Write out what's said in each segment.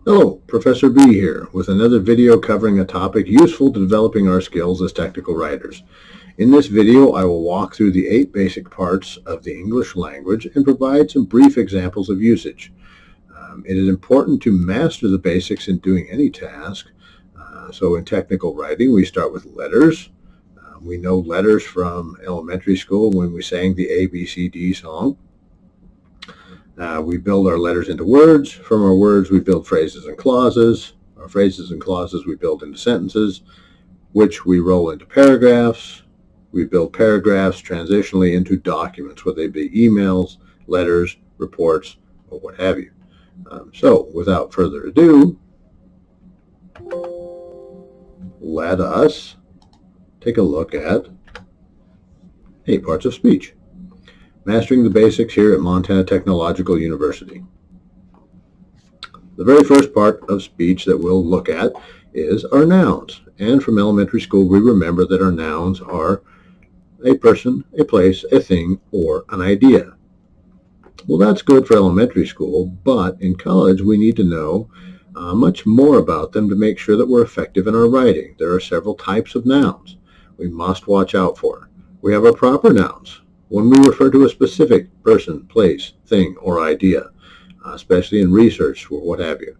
Hello, Professor B here with another video covering a topic useful to developing our skills as technical writers. In this video, I will walk through the 8 basic parts of the English language and provide some brief examples of usage. It is important to master the basics in doing any task. So in technical writing, we start with letters. We know letters from elementary school when we sang the ABCD song. We build our letters into words. From our words, we build phrases and clauses. Our phrases and clauses we build into sentences, which we roll into paragraphs. We build paragraphs transitionally into documents, whether they be emails, letters, reports, or what have you. So, without further ado, let us take a look at 8 parts of speech. Mastering the basics here at Montana Technological University. The very first part of speech that we'll look at is our nouns. And from elementary school, we remember that our nouns are a person, a place, a thing, or an idea. Well, that's good for elementary school, but in college, we need to know much more about them to make sure that we're effective in our writing. There are several types of nouns we must watch out for. We have our proper nouns, when we refer to a specific person, place, thing, or idea, especially in research or what have you.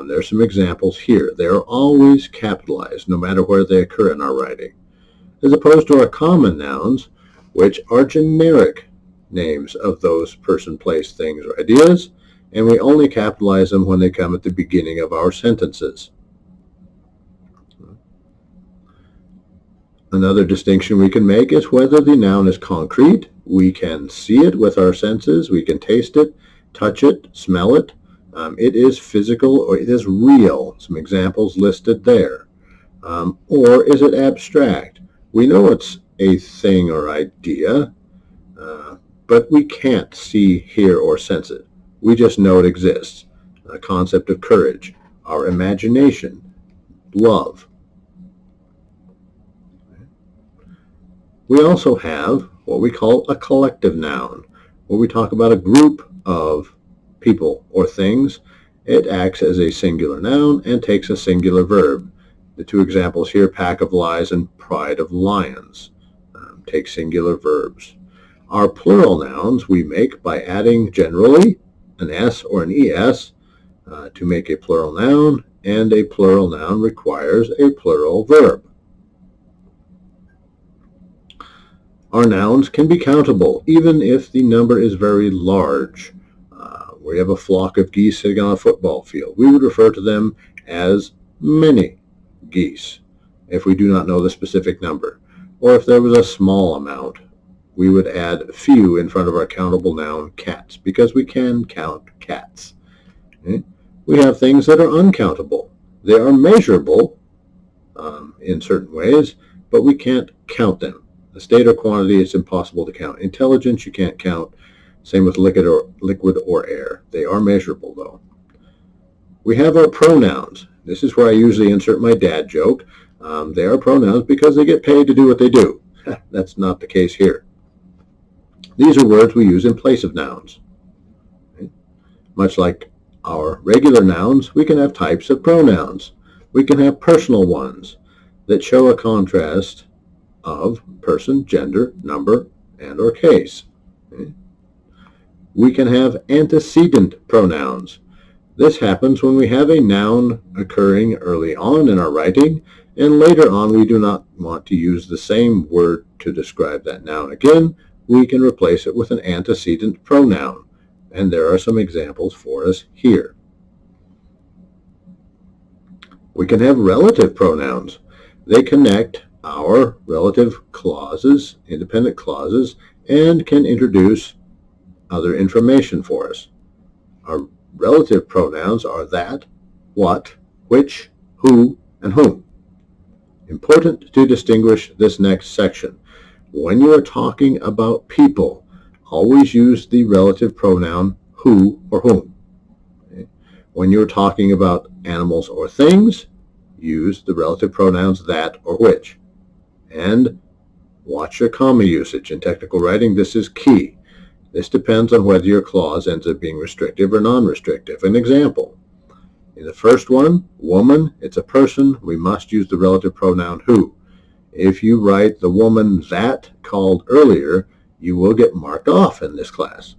There are some examples here. They are always capitalized, no matter where they occur in our writing, as opposed to our common nouns, which are generic names of those person, place, things, or ideas, and we only capitalize them when they come at the beginning of our sentences. Another distinction we can make is whether the noun is concrete. We can see it with our senses. We can taste it, touch it, smell it. It is physical or it is real. Some examples listed there. Or is it abstract? We know it's a thing or idea, but we can't see, hear, or sense it. We just know it exists. A concept of courage, our imagination, love. We also have what we call a collective noun, where we talk about a group of people or things. It acts as a singular noun and takes a singular verb. The 2 examples here, pack of lies and pride of lions, take singular verbs. Our plural nouns we make by adding generally an S or an ES to make a plural noun, and a plural noun requires a plural verb. Our nouns can be countable, even if the number is very large. We have a flock of geese sitting on a football field. We would refer to them as many geese if we do not know the specific number. Or if there was a small amount, we would add few in front of our countable noun cats, because we can count cats. Okay? We have things that are uncountable. They are measurable in certain ways, but we can't count them. The state or quantity is impossible to count. Intelligence you can't count. Same with liquid or air. They are measurable, though. We have our pronouns. This is where I usually insert my dad joke. They are pronouns because they get paid to do what they do. That's not the case here. These are words we use in place of nouns. Okay? Much like our regular nouns, we can have types of pronouns. We can have personal ones that show a contrast of person, gender, number, and or case. Okay? We can have antecedent pronouns. This happens when we have a noun occurring early on in our writing, and later on we do not want to use the same word to describe that noun again. We can replace it with an antecedent pronoun, and there are some examples for us here. We can have relative pronouns. They connect our relative clauses, independent clauses, and can introduce other information for us. Our relative pronouns are that, what, which, who, and whom. Important to distinguish this next section. When you are talking about people, always use the relative pronoun who or whom. Okay? When you're talking about animals or things, use the relative pronouns that or which. And watch your comma usage. In technical writing, this is key. This depends on whether your clause ends up being restrictive or non-restrictive. An example, In the first one, woman, it's a person. We must use the relative pronoun who. If you write the woman that called earlier, you will get marked off in this class.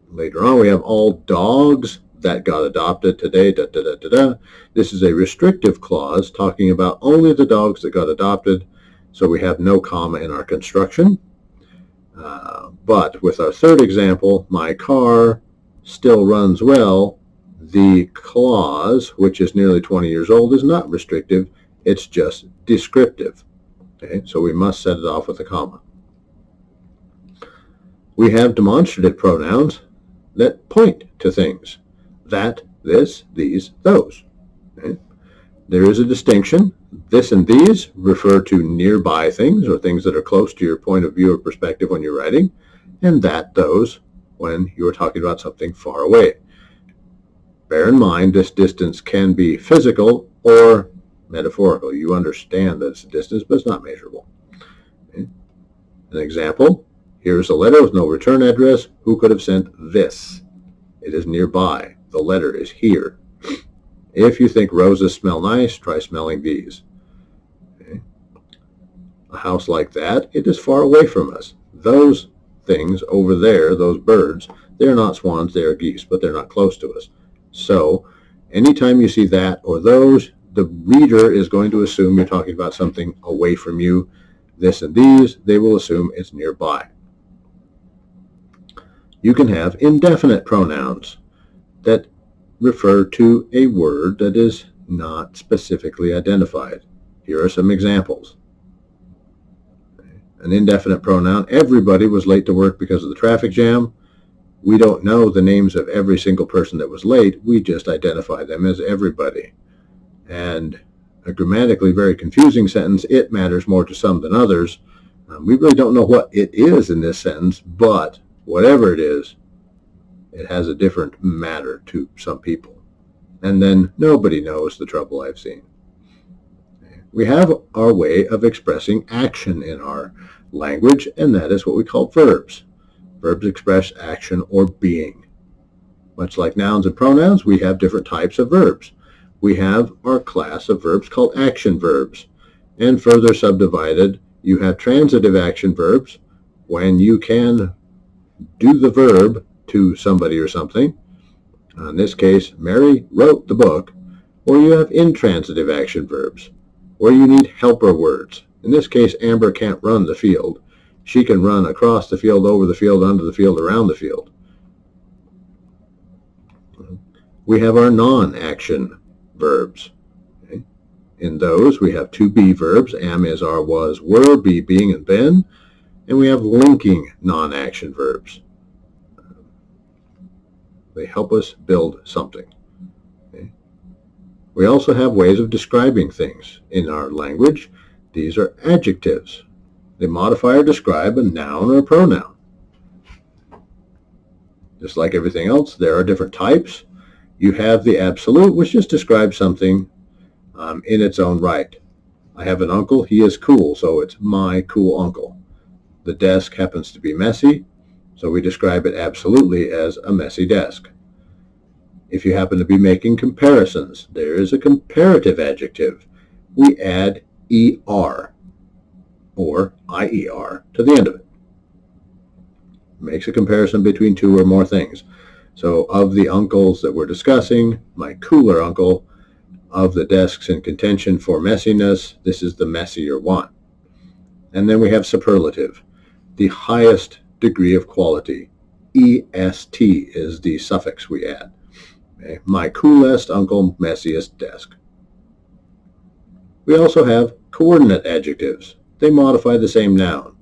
Later on, we have all dogs that got adopted today. This is a restrictive clause talking about only the dogs that got adopted, so we have no comma in our construction. But with our third example, my car still runs well, the clause, which is nearly 20 years old, is not restrictive. It's just descriptive. Okay, so we must set it off with a comma. We have demonstrative pronouns that point to things. That, this, these, those. Okay? There is a distinction. This and these refer to nearby things or things that are close to your point of view or perspective when you're writing, and that, those, when you're talking about something far away. Bear in mind, this distance can be physical or metaphorical. You understand that it's a distance, but it's not measurable. Okay? An example, here's a letter with no return address. Who could have sent this? It is nearby. The letter is here. If you think roses smell nice, try smelling these. Okay? A house like that, it is far away from us. Those things over there, those birds, they're not swans, they're geese, but they're not close to us. So anytime you see that or those, the reader is going to assume you're talking about something away from you. This and these, they will assume it's nearby. You can have indefinite pronouns that refer to a word that is not specifically identified. Here are some examples. An indefinite pronoun, everybody was late to work because of the traffic jam. We don't know the names of every single person that was late. We just identify them as everybody. And a grammatically very confusing sentence, it matters more to some than others. We really don't know what it is in this sentence, but whatever it is, it has a different matter to some people. And then nobody knows the trouble I've seen. We have our way of expressing action in our language, and that is what we call verbs. Verbs express action or being. Much like nouns and pronouns, we have different types of verbs. We have our class of verbs called action verbs. And further subdivided, you have transitive action verbs, when you can do the verb to somebody or something. In this case, Mary wrote the book. Or you have intransitive action verbs, where you need helper words. In this case, Amber can't run the field. She can run across the field, over the field, under the field, around the field. We have our non-action verbs. Okay? In those, we have two be verbs. Am, is, are, was, were, be, being, and been. And we have linking non-action verbs. They help us build something. Okay? We also have ways of describing things in our language. These are adjectives. They modify or describe a noun or a pronoun. Just like everything else, there are different types. You have the absolute, which just describes something in its own right. I have an uncle, he is cool, so it's my cool uncle. The desk happens to be messy, so we describe it absolutely as a messy desk. If you happen to be making comparisons, there is a comparative adjective. We add er or IER to the end of it. Makes a comparison between two or more things. So of the uncles that we're discussing, my cooler uncle, of the desks in contention for messiness, this is the messier one. And then we have superlative, the highest degree of quality. EST is the suffix we add. Okay? My coolest uncle, messiest desk. We also have coordinate adjectives. They modify the same noun.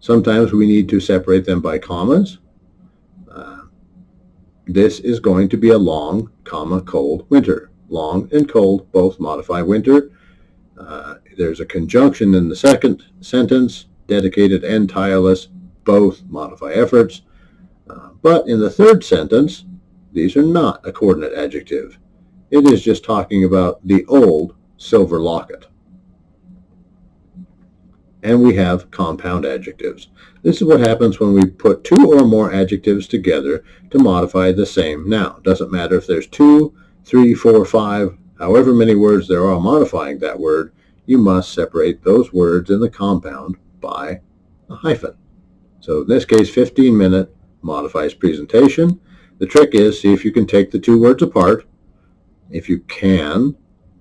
Sometimes we need to separate them by commas. This is going to be a long, comma, cold winter. Long and cold both modify winter. There's a conjunction in the second sentence, dedicated and tireless, both modify efforts. But in the third sentence, these are not a coordinate adjective. It is just talking about the old silver locket. and we have compound adjectives. This is what happens when we put two or more adjectives together to modify the same noun. Doesn't matter if there's 2, 3, 4, 5, however many words there are modifying that word, you must separate those words in the compound by a hyphen. So in this case, 15-minute modifies presentation. The trick is, see if you can take the two words apart. If you can,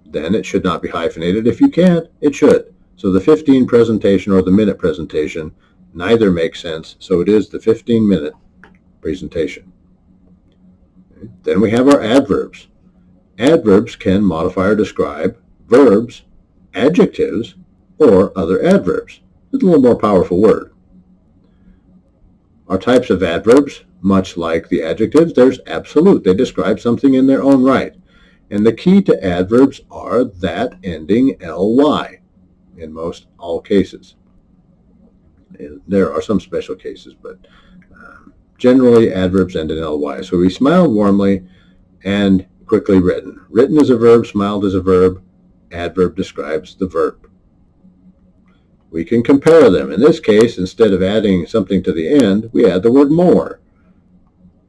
then it should not be hyphenated. If you can't, it should. So the 15 presentation or the minute presentation, neither makes sense, so it is the 15-minute presentation. Then we have our adverbs. Adverbs can modify or describe verbs, adjectives, or other adverbs. It's a little more powerful word. Our types of adverbs, much like the adjectives, there's absolute. They describe something in their own right. And the key to adverbs are that ending ly in most all cases. There are some special cases, but generally adverbs end in ly. So we smiled warmly and quickly written. Written is a verb, smiled is a verb. Adverb describes the verb. We can compare them. In this case, instead of adding something to the end, we add the word more.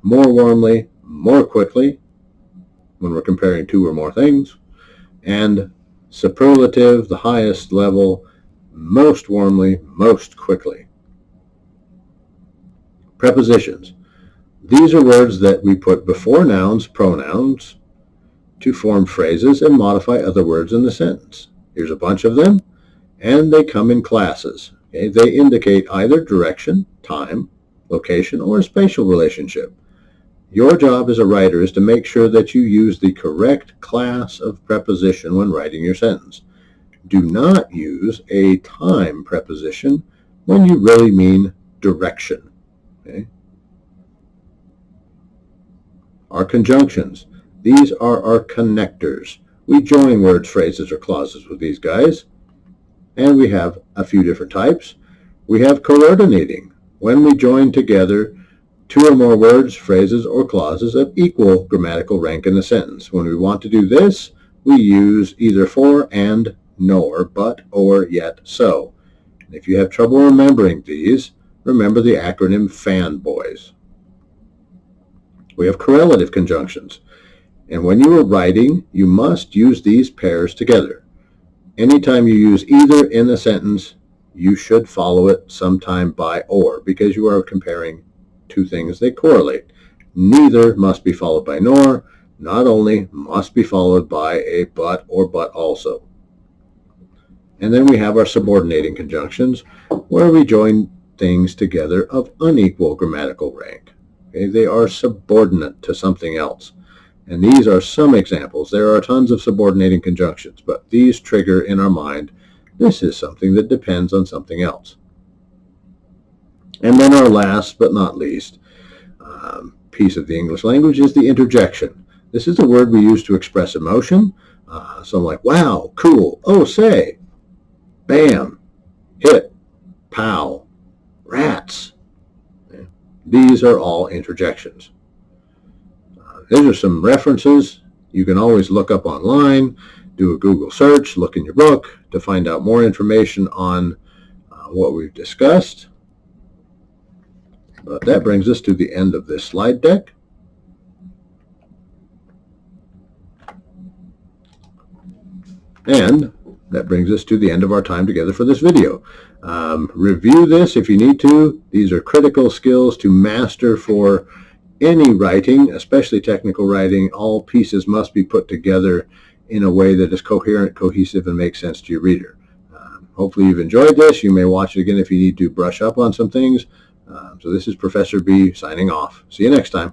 More warmly, more quickly, when we're comparing two or more things. And superlative, the highest level, most warmly, most quickly. Prepositions. These are words that we put before nouns, pronouns, to form phrases and modify other words in the sentence. Here's a bunch of them, and they come in classes. Okay? They indicate either direction, time, location, or a spatial relationship. Your job as a writer is to make sure that you use the correct class of preposition when writing your sentence. Do not use a time preposition when you really mean direction. Okay? Our conjunctions. These are our connectors. We join words, phrases, or clauses with these guys. And we have a few different types. We have coordinating. When we join together two or more words, phrases, or clauses of equal grammatical rank in the sentence. When we want to do this, we use either for, and, nor, but, or, yet, so. And if you have trouble remembering these, remember the acronym FANBOYS. We have correlative conjunctions. And when you are writing, you must use these pairs together. Anytime you use either in a sentence, you should follow it sometime by or, because you are comparing two things they correlate. Neither must be followed by nor, not only must be followed by a but or but also. And then we have our subordinating conjunctions, where we join things together of unequal grammatical rank. Okay? They are subordinate to something else. And these are some examples. There are tons of subordinating conjunctions, but these trigger in our mind, this is something that depends on something else. And then our last but not least piece of the English language is the interjection. This is a word we use to express emotion. So I'm like, wow, cool, oh, say, bam, hit, pow, rats. Okay. These are all interjections. These are some references you can always look up online, do a Google search, look in your book to find out more information on what we've discussed. But that brings us to the end of this slide deck. And that brings us to the end of our time together for this video. Review this if you need to. These are critical skills to master for any writing, especially technical writing. All pieces must be put together in a way that is coherent, cohesive, and makes sense to your reader. Hopefully you've enjoyed this. You may watch it again if you need to brush up on some things. So this is Professor B signing off. See you next time.